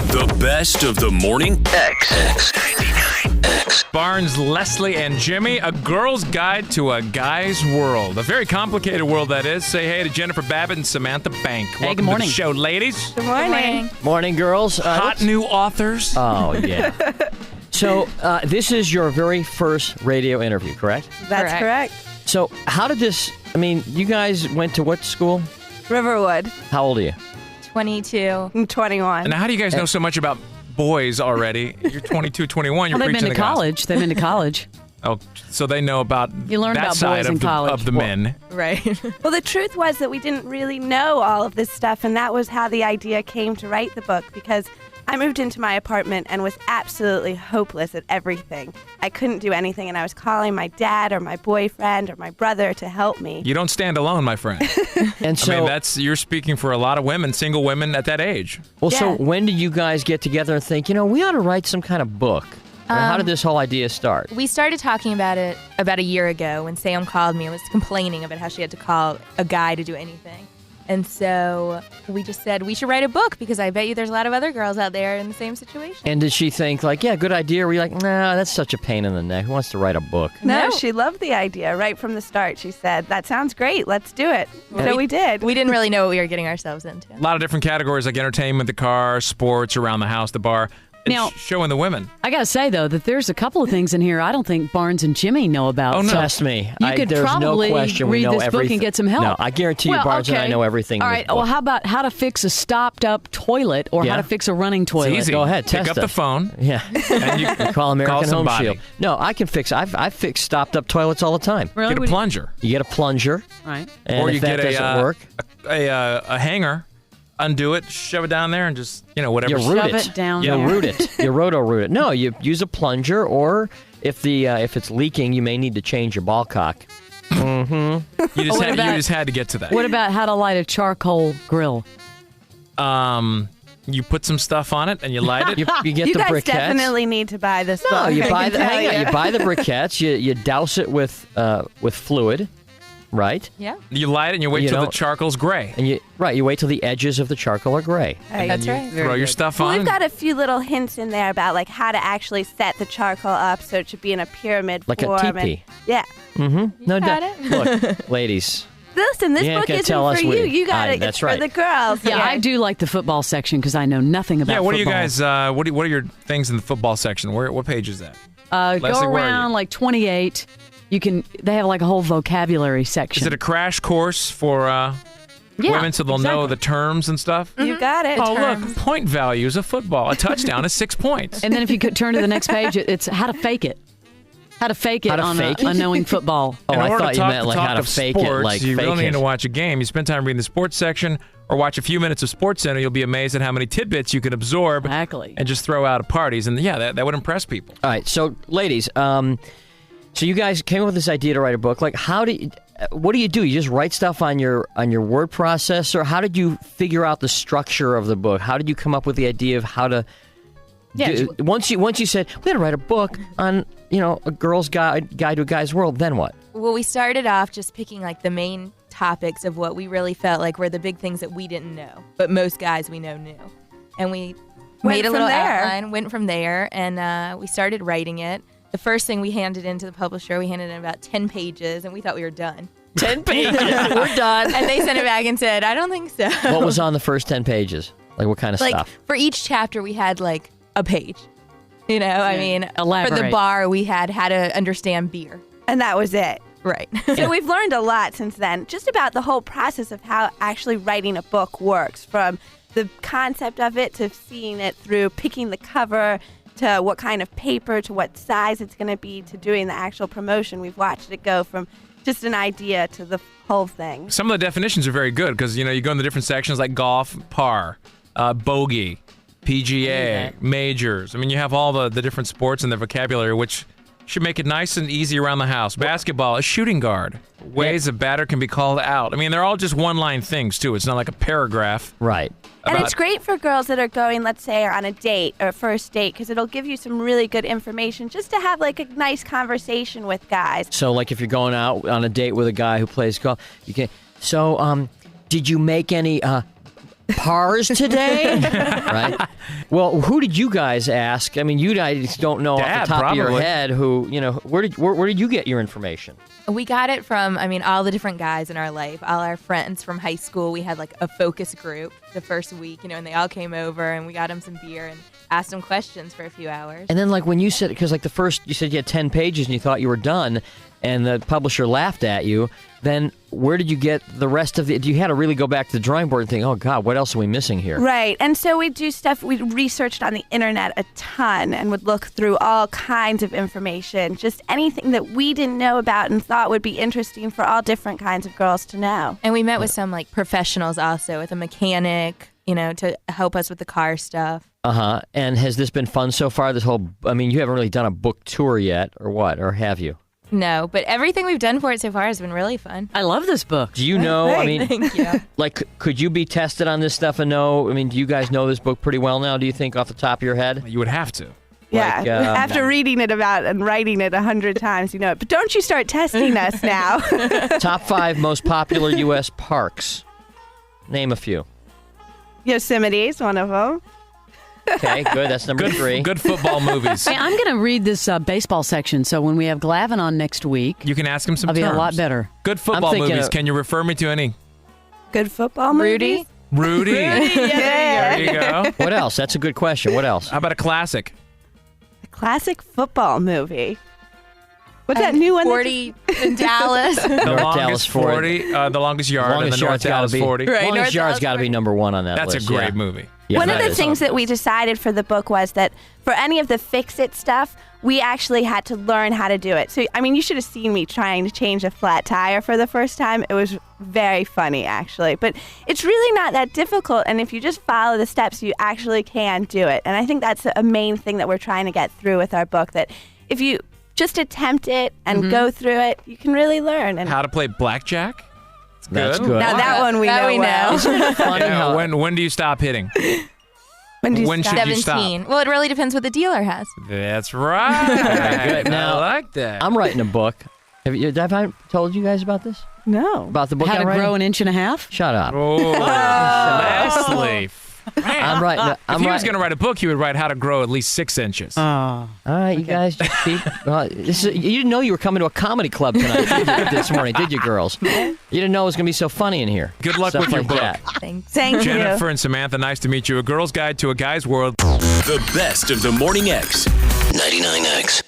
The best of the morning X99X. Barnes, Leslie, and Jimmy, a girl's guide to a guy's world. A very complicated world, that is. Say hey to Jennifer Babbitt and Samantha Bank. Hey, Welcome good morning. to the show, ladies. Good morning. Morning, girls. Hot new authors. Oh, yeah. So, this is your very first radio interview, correct? That's correct. So, how did this... I mean, you guys went to what school? Riverwood. How old are you? 22. I'm 21. And how do you guys know so much about boys already? You're 22, 21. You're Well, they've preaching been to the gospel. college. They've been to college. Oh, so they know about You learn that about side boys of in the, college. of the men. Right. Well, the truth was that we didn't really know all of this stuff, and that was how the idea came to write the book, because I moved into my apartment and was absolutely hopeless at everything. I couldn't do anything, and I was calling my dad or my boyfriend or my brother to help me. You don't stand alone, my friend. And so, I mean, you're speaking for a lot of women, single women at that age. well, so Yeah. when did you guys get together and think, we ought to write some kind of book? How did this whole idea start? We started talking about it about a year ago when Sam called me and was complaining about how she had to call a guy to do anything. And so we just said we should write a book because I bet you there's a lot of other girls out there in the same situation. And did she think, yeah, good idea? Or were you like, nah, that's such a pain in the neck. Who wants to write a book? No, No. she loved the idea right from the start. She said, that sounds great. Let's do it. So we did. We didn't really know what we were getting ourselves into. A lot of different categories like entertainment, the car, sports, around the house, the bar. And Now- showing the women. I got to say, though, that there's a couple of things in here I don't think Barnes and Jimmy know about. Oh, no. Trust me. You could there's probably no question we read know this book everything. and get some help. No, I guarantee you, Well, Barnes and I okay. know everything. All in right. this book. Well, how about how to fix a stopped-up toilet or Yeah. how to fix a running toilet? It's easy. Go ahead, Pick test up the us. phone. Yeah. And you Call American Home somebody. Shield. No, I can fix. I've fixed stopped up toilets all the time. Really? Get a plunger. You get a plunger, Right. and Or if you that get doesn't work, a hanger, undo it, shove it down there, and just, whatever. you root Shove it. it down Yeah. You there. root it. You root it. No, you use a plunger, or if it's leaking, you may need to change your ball cock. You just, What you about- just had to get to that. What about how to light a charcoal grill? You put some stuff on it and you light it. You get You the guys briquettes. definitely need to buy this No, book. you I buy can the tell hang on, you. you buy the briquettes. You douse it with fluid, right? Yeah. You light it and you wait You till know- the charcoal's gray. And you wait till the edges of the charcoal are gray. Right. That's right. Throw your stuff Well, on. we've got a few little hints in there about how to actually set the charcoal up so it should be in a pyramid Like a form. teepee. Yeah. No got doubt. it. Look, ladies. Listen, this You ain't book gonna isn't tell us for you. we- You got it. that's It's right. for the girls. Yeah, here. I do like the football section because I know nothing about Yeah, what do you football. guys? What are your things in the football section? What page is that? Go Leslie, where are around you? like 28. They have like a whole vocabulary section. Is it a crash course for Yeah, women so they'll know exactly. the terms and stuff? You got it. Oh, look, point values of football. A touchdown is 6 points. And then if you could turn to the next page, it's how to fake it. How to fake it How to on fake it? unknowing football. Oh, In I order thought to you talk meant the like talk how to of fake sports, it, like you fake really need it. to watch a game. You spend time reading the sports section or watch a few minutes of Sports Center. You'll be amazed at how many tidbits you can absorb Exactly. and just throw out at parties. And yeah, that would impress people. All right, so ladies, so you guys came up with this idea to write a book. Like, what do? You just write stuff on your word processor? How did you figure out the structure of the book? How did you come up with the idea of how to? Once you said we're gonna write a book on a girl's guide to a guy's world, then what? Well, we started off just picking the main topics of what we really felt like were the big things that we didn't know, but most guys we know knew. And we made a from little there. outline, went from there, and we started writing it. The first thing we handed in to the publisher, we handed in about 10 pages, and we thought we were done. 10 pages. We're done. And they sent it back and said, I don't think so. What was on the first 10 pages? Like, what kind of stuff? For each chapter, we had a page. I mean, for the Elaborate. bar, we had how to understand beer. And that was it. Right. So we've learned a lot since then, just about the whole process of how actually writing a book works, from the concept of it to seeing it through, picking the cover, to what kind of paper, to what size it's going to be, to doing the actual promotion. We've watched it go from just an idea to the whole thing. Some of the definitions are very good because, you go in the different sections like golf, par, bogey, PGA, majors. I mean, you have all the different sports and their vocabulary, which should make it nice and easy around the house. Basketball, a shooting guard, ways a batter can be called out. I mean, they're all just one-line things, too. It's not like a paragraph. Right. And it's great for girls that are going, let's say, on a date or first date, because it'll give you some really good information just to have a nice conversation with guys. So, like, if you're going out on a date with a guy who plays golf, you can. So, did you make any pars today? Right? Well, who did you guys ask? I mean, you guys don't know off Dad, the top of your probably. head who, where did you get your information? We got it from, all the different guys in our life, all our friends from high school. We had like a focus group the first week, and they all came over and we got them some beer and asked them questions for a few hours. And then, like, when you said, because, like, the first, you said you had 10 pages and you thought you were done, and the publisher laughed at you, then where did you get the rest of it? You had to really go back to the drawing board and think, oh, God, what else are we missing here? Right. And so we do stuff, we researched on the internet a ton and would look through all kinds of information, just anything that we didn't know about and thought would be interesting for all different kinds of girls to know. And we met with some like professionals also, with a mechanic, to help us with the car stuff. Uh-huh. And has this been fun so far? This whole, you haven't really done a book tour yet, or what? Or have you? No, but everything we've done for it so far has been really fun. I love this book. Do you know, Thank you. like, could you be tested on this stuff and know, do you guys know this book pretty well now, do you think, off the top of your head? You would have to. Yeah, Like, after reading it about and writing it 100 times, you know it. But don't you start testing us now. Top 5 most popular U.S. parks. Name a few. Yosemite's one of them. Okay, good. That's number 3. Good football movies. Hey, I'm going to read this baseball section, so when we have Glavin on next week, You can ask him some I'll be terms. a lot better. Good football thinking movies. of- Can you refer me to any? Good football Rudy? movies. Rudy. There you go. What else? That's a good question. What else? How about a classic? A classic football movie. What's that new one? 40 in Dallas. The North longest Dallas 40. The longest yard, Longest and the North yard's gotta Dallas be 40. Right, Longest North Yard's Dallas got to be 40. number 1 on that That's list. a great yeah. movie. Yeah, One of that the is. things that we decided for the book was that for any of the fix-it stuff, we actually had to learn how to do it. So, you should have seen me trying to change a flat tire for the first time. It was very funny, actually. But it's really not that difficult, and if you just follow the steps, you actually can do it. And I think that's a main thing that we're trying to get through with our book, that if you just attempt it and go through it, you can really learn. And How to play blackjack? It's That's good. good. now that one we That know we well. know. Isn't it funny Yeah, how... when do you stop hitting? When do you When stop? should you stop? 17. Well, it really depends what the dealer has. That's right. good. Now, I like that. I'm writing a book. Have I told you guys about this? No. About the book How I'm to writing? grow an inch and a half? Shut up. Oh, Leslie. I'm writing. If he was going to write a book, he would write How to Grow at least 6 inches. All right, you guys just keep. You didn't know you were coming to a comedy club tonight this morning, did you, girls? You didn't know it was going to be so funny in here. Good luck Stuff with your like book. that. Thanks. Thank you. Jennifer and Samantha, nice to meet you. A Girl's Guide to a Guy's World. The best of the Morning X. 99X.